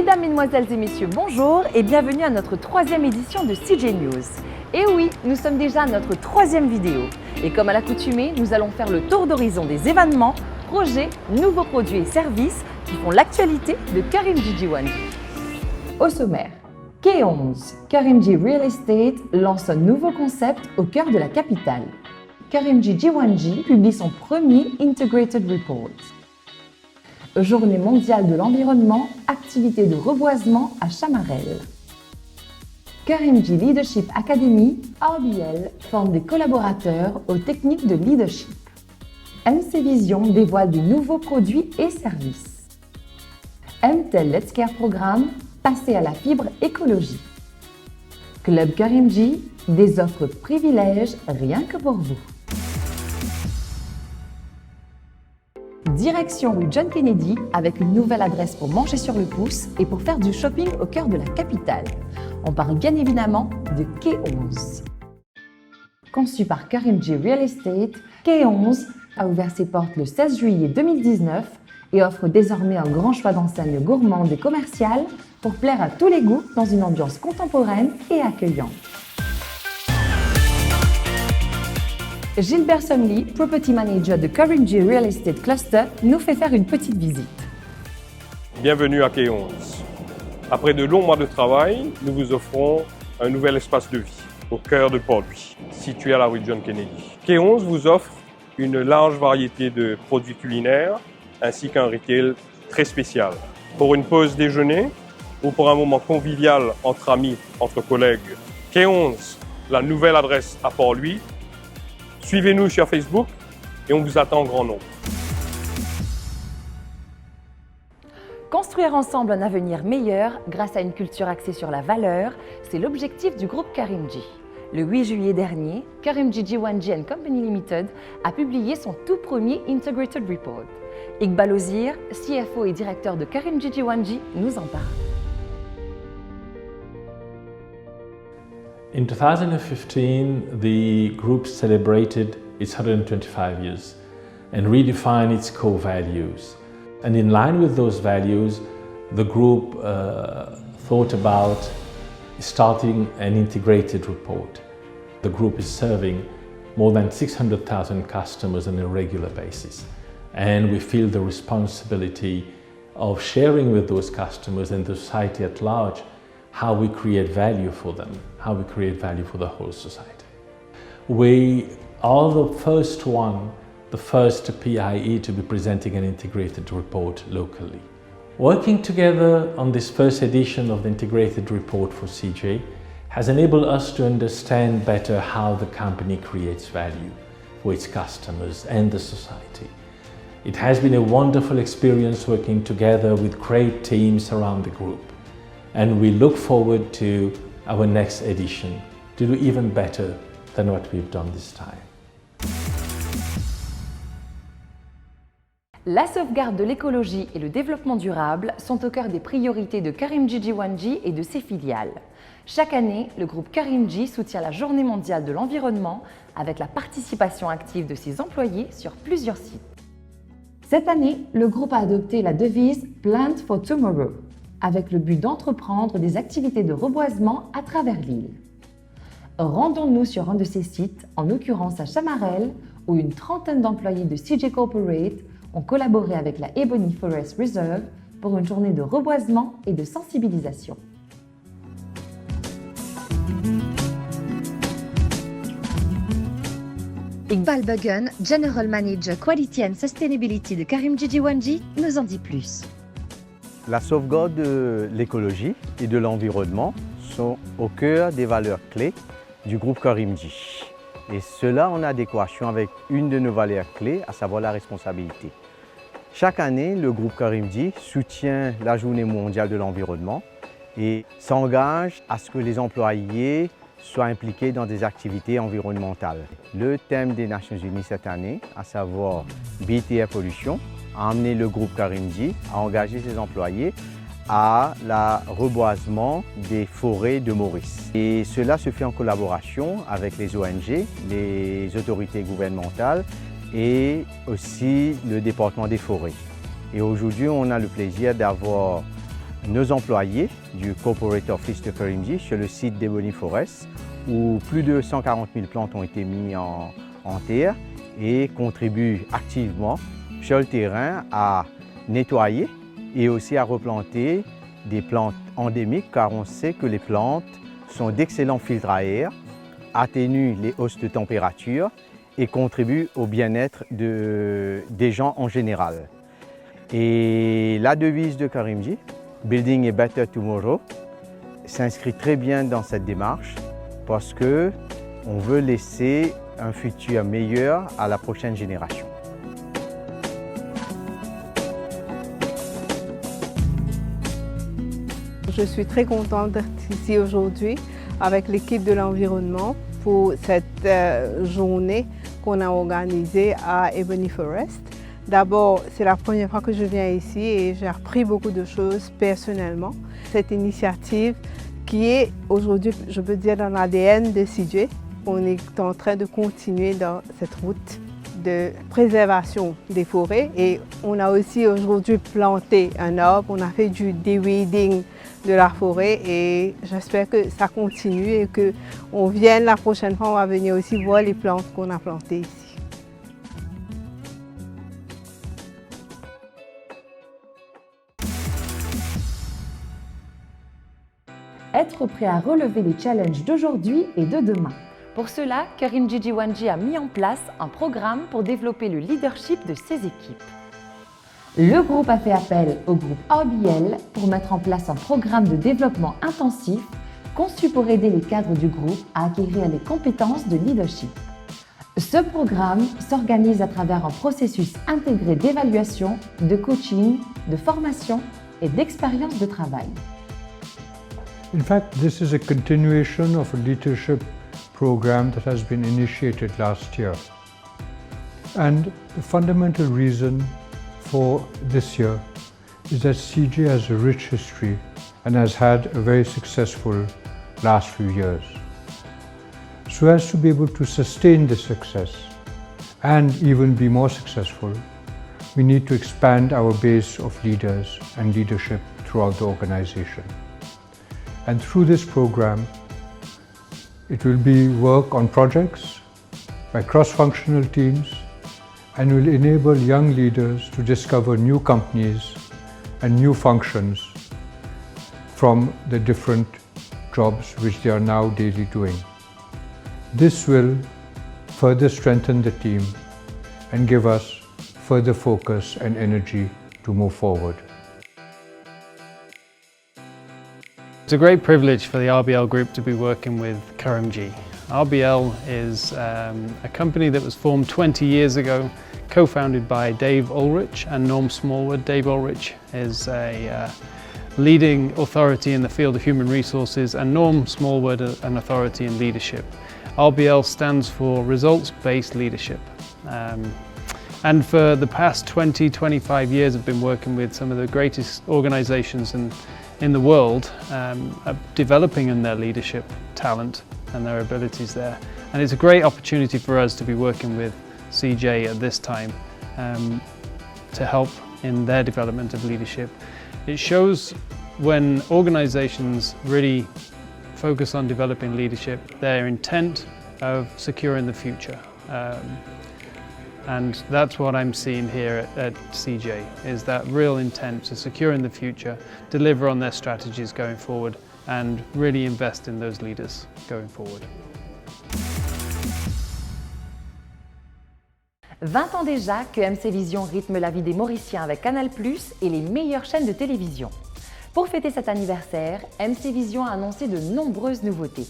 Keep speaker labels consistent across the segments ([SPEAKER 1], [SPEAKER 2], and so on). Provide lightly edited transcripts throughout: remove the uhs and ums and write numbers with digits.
[SPEAKER 1] Mesdames, Mesdemoiselles et Messieurs, bonjour et bienvenue à notre 3e édition de CJ News. Et oui, nous sommes déjà à notre 3e vidéo. Et comme à l'accoutumée, nous allons faire le tour d'horizon des événements, projets, nouveaux produits et services qui font l'actualité de Karimjee Jiwanjee. Au sommaire, K11, Karimjee Real Estate lance un nouveau concept au cœur de la capitale. Karimjee Jiwanjee publie son premier Integrated Report. Journée mondiale de l'environnement, activité de reboisement à Chamarel. Karimjee Leadership Academy, RBL, forme des collaborateurs aux techniques de leadership. MC Vision dévoile de nouveaux produits et services. MTEL Let's Care Programme, passé à la fibre écologie. Club Karimjee, des offres privilèges rien que pour vous. Direction rue John Kennedy avec une nouvelle adresse pour manger sur le pouce et pour faire du shopping au cœur de la capitale. On parle bien évidemment de K11. Conçu par Karimjee Real Estate, K11 a ouvert ses portes le 16 juillet 2019 et offre désormais un grand choix d'enseignes gourmandes et commerciales pour plaire à tous les goûts dans une ambiance contemporaine et accueillante. Gilbert Somley, Property Manager de Karimjee Real Estate Cluster, nous fait faire une petite visite.
[SPEAKER 2] Bienvenue à K11. Après de longs mois de travail, nous vous offrons un nouvel espace de vie au cœur de Port-Louis, situé à la rue John Kennedy. K11 vous offre une large variété de produits culinaires ainsi qu'un retail très spécial. Pour une pause déjeuner ou pour un moment convivial entre amis, entre collègues, K11, la nouvelle adresse à Port-Louis. Suivez-nous sur Facebook et on vous attend en grand nombre.
[SPEAKER 1] Construire ensemble un avenir meilleur grâce à une culture axée sur la valeur, c'est l'objectif du groupe Karimjee. Le 8 juillet dernier, Karimjee Jiwanjee & Company Limited a publié son tout premier Integrated Report. Iqbal Ozir, CFO et directeur de Karimjee Jiwanjee, nous en parle.
[SPEAKER 3] In 2015, the group celebrated its 125 years and redefined its core values. And in line with those values, the group thought about starting an integrated report. The group is serving more than 600,000 customers on a regular basis. And we feel the responsibility of sharing with those customers and the society at large how we create value for them, how we create value for the whole society. We are the first PIE to be presenting an integrated report locally. Working together on this first edition of the integrated report for CJ has enabled us to understand better how the company creates value for its customers and the society. It has been a wonderful experience working together with great teams around the group. And we look forward to our next edition to do even better than what we've done this time.
[SPEAKER 1] La sauvegarde de l'écologie et le développement durable sont au cœur des priorités de Karimjee Jiwanjee et de ses filiales. Chaque année, le groupe Karimjee soutient la Journée mondiale de l'environnement avec la participation active de ses employés sur plusieurs sites. Cette année, le groupe a adopté la devise Plant for Tomorrow, avec le but d'entreprendre des activités de reboisement à travers l'île. Rendons-nous sur un de ces sites, en l'occurrence à Chamarel, où une trentaine d'employés de CJ Corporate ont collaboré avec la Ebony Forest Reserve pour une journée de reboisement et de sensibilisation. Iqbal Buggen, General Manager Quality and Sustainability de Karimjee Jiwanjee, nous en dit plus.
[SPEAKER 4] La sauvegarde de l'écologie et de l'environnement sont au cœur des valeurs clés du groupe Karimjee. Et cela en adéquation avec une de nos valeurs clés, à savoir la responsabilité. Chaque année, le groupe Karimjee soutient la Journée mondiale de l'environnement et s'engage à ce que les employés soient impliqués dans des activités environnementales. Le thème des Nations Unies cette année, à savoir Beat Air Pollution, a amené le groupe Karimjee à engager ses employés à la reboisement des forêts de Maurice. Et cela se fait en collaboration avec les ONG, les autorités gouvernementales et aussi le département des forêts. Et aujourd'hui, on a le plaisir d'avoir nos employés du Corporate Office de Karimjee sur le site d'Ebony Forest, où plus de 140 000 plantes ont été mises en terre et contribuent activement sur le terrain à nettoyer et aussi à replanter des plantes endémiques, car on sait que les plantes sont d'excellents filtres à air, atténuent les hausses de température et contribuent au bien-être des gens en général. Et la devise de Karimjee, Building a Better Tomorrow, s'inscrit très bien dans cette démarche parce qu'on veut laisser un futur meilleur à la prochaine génération.
[SPEAKER 5] Je suis très contente d'être ici aujourd'hui avec l'équipe de l'environnement pour cette journée qu'on a organisée à Ebony Forest. D'abord, c'est la première fois que je viens ici et j'ai appris beaucoup de choses personnellement. Cette initiative qui est aujourd'hui, je peux dire, dans l'ADN de CJ. On est en train de continuer dans cette route de préservation des forêts et on a aussi aujourd'hui planté un arbre, on a fait du de-weeding de la forêt et j'espère que ça continue et qu'on vienne la prochaine fois, on va venir aussi voir les plantes qu'on a plantées ici.
[SPEAKER 1] Être prêt à relever les challenges d'aujourd'hui et de demain. Pour cela, Karimjee Jiwanji a mis en place un programme pour développer le leadership de ses équipes. Le groupe a fait appel au groupe RBL pour mettre en place un programme de développement intensif conçu pour aider les cadres du groupe à acquérir les compétences de leadership. Ce programme s'organise à travers un processus intégré d'évaluation, de coaching, de formation et d'expérience de travail.
[SPEAKER 6] In fact, this is a continuation of a leadership program that has been initiated last year. And the fundamental reason for this year is that CJ has a rich history and has had a very successful last few years. So as to be able to sustain this success and even be more successful, we need to expand our base of leaders and leadership throughout the organization. And through this program, it will be work on projects by cross-functional teams and will enable young leaders to discover new companies and new functions from the different jobs which they are now daily doing. This will further strengthen the team and give us further focus and energy to move forward.
[SPEAKER 7] It's a great privilege for the RBL Group to be working with Karimjee. RBL is a company that was formed 20 years ago, co-founded by Dave Ulrich and Norm Smallwood. Dave Ulrich is a leading authority in the field of human resources and Norm Smallwood an authority in leadership. RBL stands for results-based leadership. And for the past 20-25 years I've been working with some of the greatest organizations in the world, developing in their leadership talent and their abilities there. And it's a great opportunity for us to be working with CJ at this time to help in their development of leadership. It shows when organizations really focus on developing leadership, their intent of securing the future. And that's what I'm seeing here at CJ, is that real intent to secure in the future, deliver on their strategies going forward and really invest in those leaders going forward.
[SPEAKER 1] 20 ans déjà que MC Vision rythme la vie des Mauriciens avec Canal+ et les meilleures chaînes de télévision. Pour fêter cet anniversaire, MC Vision a annoncé de nombreuses nouveautés.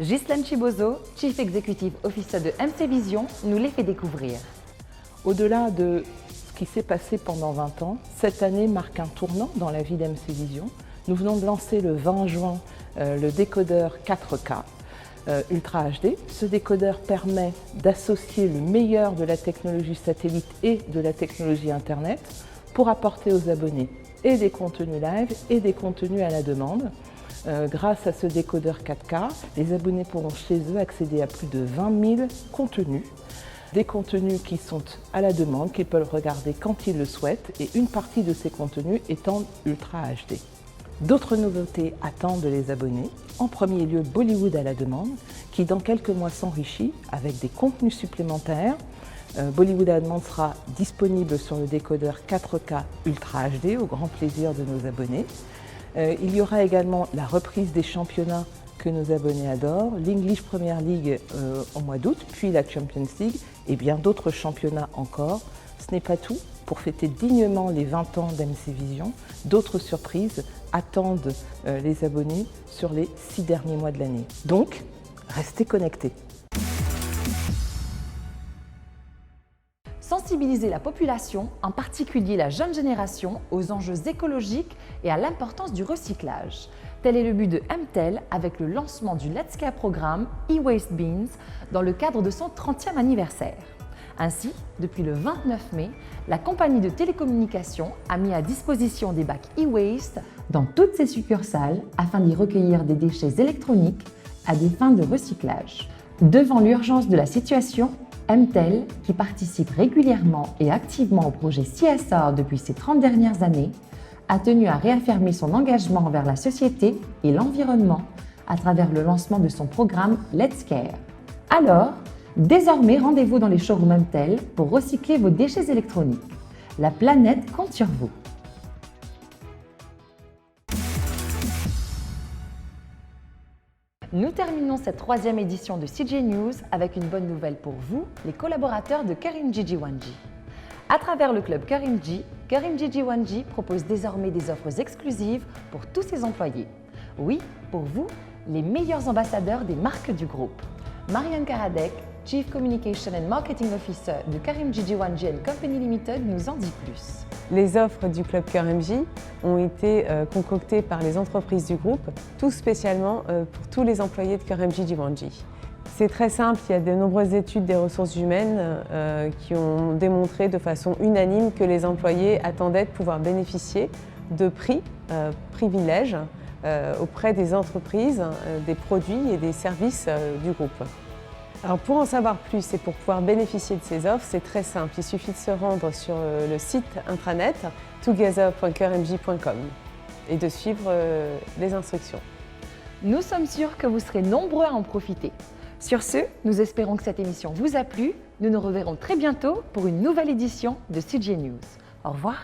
[SPEAKER 1] Ghislaine Chibozo, Chief Executive Officer de MC Vision, nous les fait découvrir.
[SPEAKER 8] Au-delà de ce qui s'est passé pendant 20 ans, cette année marque un tournant dans la vie d'MC Vision. Nous venons de lancer le 20 juin le décodeur 4K Ultra HD. Ce décodeur permet d'associer le meilleur de la technologie satellite et de la technologie Internet pour apporter aux abonnés et des contenus live et des contenus à la demande. Grâce à ce décodeur 4K, les abonnés pourront chez eux accéder à plus de 20 000 contenus. Des contenus qui sont à la demande, qu'ils peuvent regarder quand ils le souhaitent, et une partie de ces contenus étant Ultra HD. D'autres nouveautés attendent les abonnés. En premier lieu, Bollywood à la demande, qui dans quelques mois s'enrichit avec des contenus supplémentaires. Bollywood à la demande sera disponible sur le décodeur 4K Ultra HD, au grand plaisir de nos abonnés. Il y aura également la reprise des championnats que nos abonnés adorent, l'English Premier League au mois d'août, puis la Champions League et bien d'autres championnats encore. Ce n'est pas tout. Pour fêter dignement les 20 ans d'MC Vision, d'autres surprises attendent les abonnés sur les 6 derniers mois de l'année. Donc, restez connectés.
[SPEAKER 1] Sensibiliser la population, en particulier la jeune génération, aux enjeux écologiques et à l'importance du recyclage. Tel est le but de MTEL avec le lancement du Let's Care programme e-Waste Beans dans le cadre de son 30e anniversaire. Ainsi, depuis le 29 mai, la compagnie de télécommunications a mis à disposition des bacs e-Waste dans toutes ses succursales afin d'y recueillir des déchets électroniques à des fins de recyclage. Devant l'urgence de la situation, MTEL, qui participe régulièrement et activement au projet CSR depuis ces 30 dernières années, a tenu à réaffirmer son engagement envers la société et l'environnement à travers le lancement de son programme Let's Care. Alors, désormais, rendez-vous dans les showrooms MTEL pour recycler vos déchets électroniques. La planète compte sur vous. Nous terminons cette 3e édition de CJ News avec une bonne nouvelle pour vous, les collaborateurs de Karimjee Jiwanjee. À travers le club Karimjee, Karimjee Jiwanjee propose désormais des offres exclusives pour tous ses employés. Oui, pour vous, les meilleurs ambassadeurs des marques du groupe. Marianne Karadec, Chief Communication and Marketing Officer de Karimjee Jiwanjee & Company Limited nous en dit plus.
[SPEAKER 9] Les offres du club Karimjee ont été concoctées par les entreprises du groupe, tout spécialement pour tous les employés de Karimjee Jiwanjee. C'est très simple, il y a de nombreuses études des ressources humaines qui ont démontré de façon unanime que les employés attendaient de pouvoir bénéficier de prix, privilèges auprès des entreprises, des produits et des services du groupe. Alors pour en savoir plus et pour pouvoir bénéficier de ces offres, c'est très simple. Il suffit de se rendre sur le site intranet together.karimjee.com et de suivre les instructions.
[SPEAKER 1] Nous sommes sûrs que vous serez nombreux à en profiter. Sur ce, nous espérons que cette émission vous a plu. Nous nous reverrons très bientôt pour une nouvelle édition de CJ News. Au revoir.